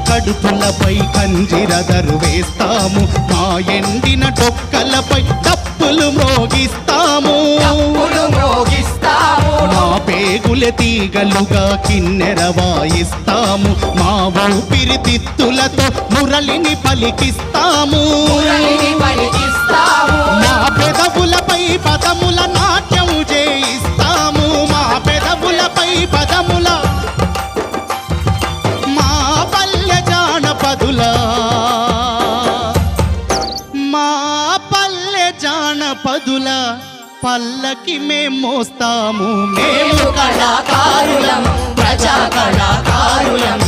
కడుపులపై కంజిరదరు వేస్తాము, మా ఎండిన డొక్కలపై డప్పులు మ్రోగిస్తాము. మా పేగుల తీగలుగా కిన్నెర వాయిస్తాము, మా ఊపిరితిత్తులతో మురళిని పలికిస్తాము. మా పెదవులపై పదముల నాట్యం చేయిస్తాము, మా పెదవులపై పదముల మా పల్లె జానపదుల మా పల్లె జానపదుల పల్లకి మేం మోస్తాము. మేము కళాకారులం, ప్రజా కళాకారులం.